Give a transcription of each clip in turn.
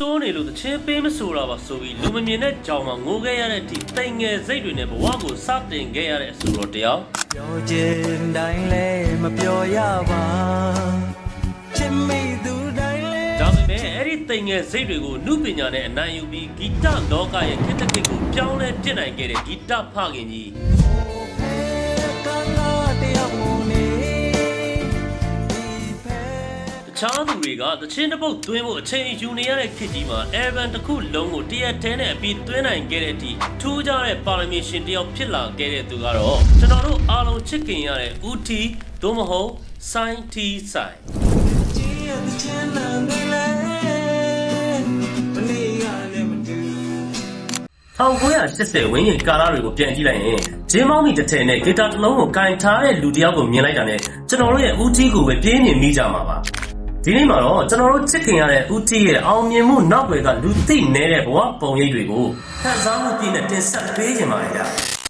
စိုးနေလို့တချင်းပေးမဆိုတာပါဆိုပြီးလူမမြင်တဲ့ကြောင်မှာငိုခဲ့ရတဲ့အထိတိမ်ငယ်စိတ်တွေနဲ့ဘဝကိုစတင်ခဲ့ရတဲ့အဆိုတော်တရားပြောချင်တိုင်းလဲမပြောရပါချစ်မိသူတိုင်းလဲဒါပေမဲ့အဲ့ဒီတိမ်ငယ်စိတ်တွေကိုနှုပညာနဲ့အနိုင်ယူပြီးဂီတလောကရဲ့ခေတ်တစ်ခေတ်ကိုပြောင်းလဲပြစ်နိုင်ခဲ့တဲ့ဂီတဖခင်ကြီးချားသူတွေကတချင်းတစ်ပုတ်သွင်းဖို့အချိန်ယူနေရတဲ့ခေတ်ကြီးမှာ Evan တစ်ခုလုံးကိုတရက်ထဲနဲ့အပြီးသွင်းနိုင်ခဲ့တဲ့အထိထူးခြားတဲ့ပါရမီရှင်တယောက်ဖြစ်လာခဲ့တဲ့သူကတော့ကျွန်တော်တို့အားလုံးချစ်ခင်ရတဲ့ဦးထီသို့မဟုတ်စိုင်းထီဆိုင်1980ဝန်းကျင်ကာလတွေကိုပြန်ကြည့်လိုက်ရင်ဂျင်းမောင်းမီတစ်ထည်နဲ့ဂီတာတစ်လုံးကိုကင်ထားတဲ့လူတစ်ယောက်ကိုမြင်လိုက်တာနဲ့ကျွန်တော်တို့ရဲ့ဦးထီကိုပဲပြင်းနေမိကြမှာပါဒီနေ့မှာတော့ကျွန်တော်တို့ချစ်ခင်ရတဲ့ဦးတီရဲ့အောင်မြင်မှုနောက်ွယ်ကလူသိနေတဲ့ဘဝပုံရိပ်တွေကိုခန်းစားမှုပြည့်နဲ့တင်ဆက်ပေးကြပါမယ်ဗျာ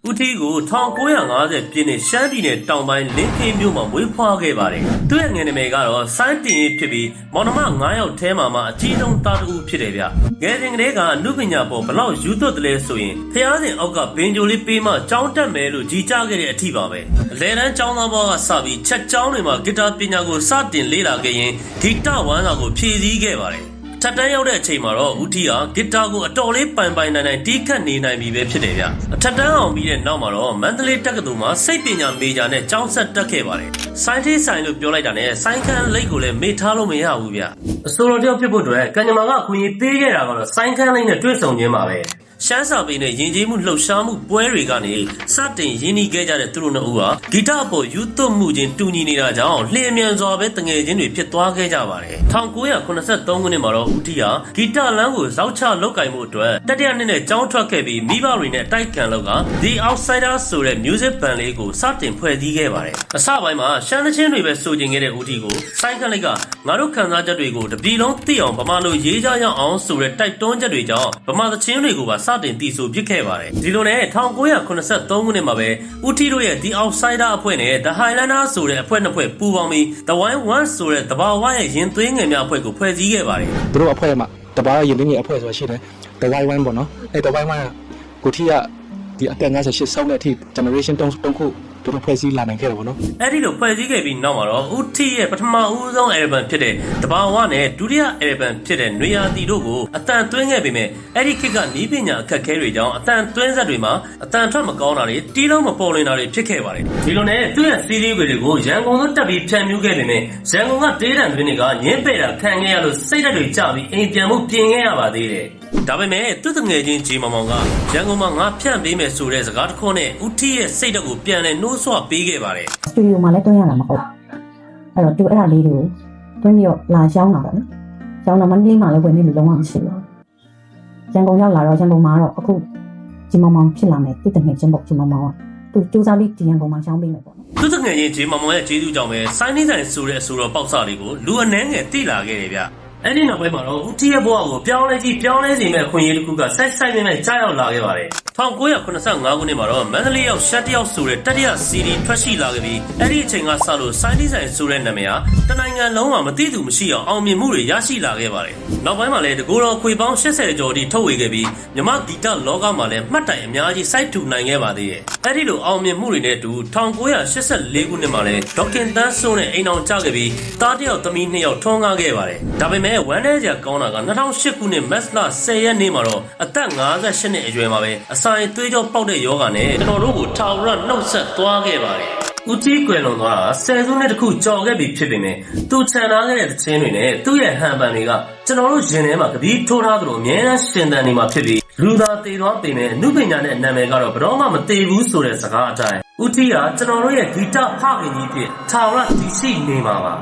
ဦးတီကို1950ပြည့်နှစ်ရှမ်းပြည်နယ်တောင်ပိုင်းလင်းခေးမြို့မှာမွေးဖွားခဲ့ပါတယ်သူ့ရဲ့ငယ်နာမည်ကတော့စိုင်းတင်ဖြစ်ပြီးမောင်နှမ9ယောက်ထဲမှာအကြီးဆုံးသားတစ်ဦးဖြစ်တယ်ဗျငယ်စဉ်ကလေးကအနုပညာပေါ်ဘလောက်ယူသွတ်တယ်လဲဆိုရင်ဖျားစဉ်အောက်ကဘင်ဂျိုလေးပေးမှကြောင်းတက်မယ်လို့ကြီးကြခဲ့တဲ့အထိပါပဲအလဲတန်းကျောင်းသားဘဝကစပြီးချက်ကျောင်းတွေမှာဂီတာပညာကိုစတင်လေ့လာခဲ့ရင်ဂီတဝမ်းစာကိုဖြည့်ဆည်းခဲ့ပါတယ်ထပ်တန်းရောက်တဲ့အချိန်မှာတော့ဦးထီကဂီတာကိုအတော်လေးပိုင်နိုင်တီးခတ်နေနိုင်ပြီပဲဖြစ်တယ်ဗျအထက်တန်းအောင်ပြီးတဲ့နောက်မှာတော့မန္တလေးတက္ကသိုလ်မှာစိတ်ပညာမေဂျာနဲ့ကျောင်းဆက်တက်ခဲ့ပါတယ်စိုင်းသေးဆိုင်လို့ပြောလိုက်တာနဲ့စိုင်းခန်းလိတ်ကိုလည်းမေ့ထားလို့မရဘူးဗျအစိုးရတယောက်ဖြစ်ဖို့အတွက်ကံကြမ္မာကအခွင့်အရေးပေးခဲ့တာကတော့စိုင်းခန်းလိတ်နဲ့တွေ့ဆုံခြင်းပါပဲရှမ်းစာပေနဲ့ယဉ်ကျေးမှုလှုပ်ရှားမှုပွဲတွေကနေစတင်ရင်းနှီးခဲ့ကြတဲ့သူတို့နှစ်ဦးဟာဂီတအပေါ်ယူသွတ်မှုချင်းတူညီနေတာကြောင့်လျင်မြန်စွာပဲတငယ်ချင်းတွေဖြစ်သွားခဲ့ကြပါတယ်1983ခုနှစ်မှာတော့ဦးတီဟာဂီတလမ်းကိုဇောက်ချလုတ်ကင်မှုအတွက်တတိယနှစ်နဲ့ကျောင်းထွက်ခဲ့ပြီးမိဘတွေနဲ့တိုက်ခံလောက်က The Outsiders ဆိုတဲ့ music band လေးကိုစတင်ဖွဲ့စည်းခဲ့ပါတယ်အစပိုင်းမှာရှမ်းသချင်းတွေပဲဆိုကျင်ခဲ့တဲ့ဦးတီကိုစိုင်းခန့်လိုက်ကငါတို့ခံစားချက်တွေကိုတပြည်လုံးသိအောင်ဗမာလိုရေးကြရအောင်ဆိုတဲ့တိုက်တွန်းချက်တွေကြောင့်ဗမာသချင်းတွေကိုပါစတင်တည်ဆိုဖြစ်ခဲ့ပါတယ်ဒီလိုနဲ့1983ခုနှစ်မှာပဲဦးထီတို့ရဲ့ The Outsider အဖွဲ့နဲ့ The Highlander ဆိုတဲ့အဖွဲ့နှစ်ဖွဲ့ပူးပေါင်းပြီး The Wine One ဆိုတဲ့တဘာဝရဲ့ရင်သွေးငယ်များအဖွဲ့ကိုဖွဲ့စည်းခဲ့ပါတယ်သူတို့အဖွဲ့မှာတဘာဝရင်သွေးငယ်အဖွဲ့ဆိုတာရှိတယ် The Wine One ပေါ့နော်အဲ The Wine One ကိုထီကဒီအသက်58ဆောင်းတဲ့အထိ generation တုံးခုတို့ဖွဲ့စည်းလာနိုင်ခဲ့တယ်ပေါ့နော်အဲ့ဒီလိုဖွဲ့စည်းခဲ့ပြီးနောက်မှာတော့ဦးထီရဲ့ပထမဦးဆုံး album ဖြစ်တဲ့တဘာဝနဲ့ဒုတိယ album ဖြစ်တဲ့နွေရာသီတို့ကိုအတန်သွင်းခဲ့ပေမဲ့အဲ့ဒီခေတ်ကနီးပညာအခက်အခဲတွေကြောင့်အတန်သွင်းဆက်တွေမှာအတန်ထွက်မကောင်းတာတွေတီးလုံးမပေါ်လွင်တာတွေဖြစ်ခဲ့ပါတယ်ဒီလိုနဲ့သူ့ရဲ့ CD တွေကိုရန်ကုန်သို့တက်ပြီးဖြန့်ဖြူးခဲ့ပေမဲ့ရန်ကုန်ကတေးတံတွင်တွေကညင်းပယ်တာခံခဲ့ရလို့စိတ်ဓာတ်တွေကျပြီးအိမ်ပြန်မှုပြင်ခဲ့ရပါသေးတယ်ဒါပေမဲ့သူ့တငယ်ချင်းဂျီမောင်မောင်ကရန်ကုန်မှာငါဖြန့်ပေးမယ်ဆိုတဲ့စကားတစ်ခုနဲ့ဦးထီရဲ့စိတ်ဓာတ်ကိုပြန်လဲနှိုးဆွပေးခဲ့ပါတယ်စတူဒီယိုမှာလည်းတွင်းရတာမဟုတ်အဲ့တော့သူအဲ့ဒါလေးတွေကိုတွင်းပြီးတော့လာရှောင်းတာပေါ့နော်ရှောင်းတော့မန္တလေးမှာလည်းဝင်နေလို့လုံးဝမရှိဘူးရန်ကုန်ရောက်လာတော့ရန်ကုန်မှာတော့အခုဂျီမောင်မောင်ဖြစ်လာမယ်သူ့တငယ်ချင်းပေါ့ဂျီမောင်မောင်ကသူစူးစမ်းပြီးဒီရန်ကုန်မှာရှောင်းပေးမယ်ပေါ့နော်သူ့တငယ်ချင်းဂျီမောင်မောင်ရဲ့ကျေးဇူးကြောင့်ပဲစိုင်းနေဆိုင်ဆိုတဲ့အဆိုတော်ပေါက်စလေးကိုလူအနှဲငယ်တိလာခဲ့တယ်ဗျအဲ့ဒီနောက်ပိုင်းမှာတော့ဦးထီရဲ့ဘဝကိုပြောင်းလဲစေမဲ့အခွင့်အရေးတစ်ခုကစိုက်နဲ့ကြားရောက်လာခဲ့ပါတယ်1985ခုနှစ်မှာတော့မန္တလေးရောက်ရှက်တယောက်ဆိုတဲ့တတိယ CD ထွက်ရှိလာခဲ့ပြီးအဲ့ဒီအချိန်ကစလို့စိုင်းဒီဇိုင်ဆိုတဲ့နာမည်ဟာတနိုင်ငံလုံးမှာမသိသူမရှိအောင်အောင်မြင်မှုတွေရရှိလာခဲ့ပါတယ်နောက်ပိုင်းမှာလည်းတကူတော်ခွေပေါင်း80ကျော်ထိထုတ်ဝေခဲ့ပြီးမြမဂီတလောကမှာလည်းမှတ်တိုင်အများကြီးစိုက်ထူနိုင်ခဲ့ပါသေးတယ်အဲ့ဒီလိုအောင်မြင်မှုတွေနဲ့အတူ1984ခုနှစ်မှာလည်းဒေါခင်တန်းစိုးနဲ့အိမ်အောင်ကျခဲ့ပြီးသားတယောက်သမီး2ယောက်ထွန်းကားခဲ့ပါတယ်ဒါပေမဲ့ဝမ်းထဲစရာကောင်းတာက2008ခုနှစ်မတ်လ10ရက်နေ့မှာတော့အသက်58နှစ်အရွယ်မှာပဲအဆိုင်သွေးကြောပေါက်တဲ့ယောဂနဲ့ကျွန်တော်တို့ကိုထာဝရနှုတ်ဆက်သွားခဲ့ပါတယ်ဦးကြီးကွယ်လွန်သွားတာ10စုနှစ်တခုကြော်ခဲ့ပြီဖြစ်ပေမဲ့သူခြံထားခဲ့တဲ့သချင်းတွေနဲ့သူ့ရဲ့ဟန်ပန်တွေကကျွန်တော်တို့ရင်ထဲမှာကတိထိုးထားသလိုအများအားရှင်သန်နေမှာဖြစ်ပြီးလူသားတည်သွားပေမဲ့အမှုပညာနဲ့နာမည်ကတော့ဘယ်တော့မှမတည်ဘူးဆိုတဲ့စကားအတိုင်းဦးကြီးကကျွန်တော်တို့ရဲ့ဂီတဖခင်ကြီးဖြစ်ထာဝရတည်ရှိနေမှာပါ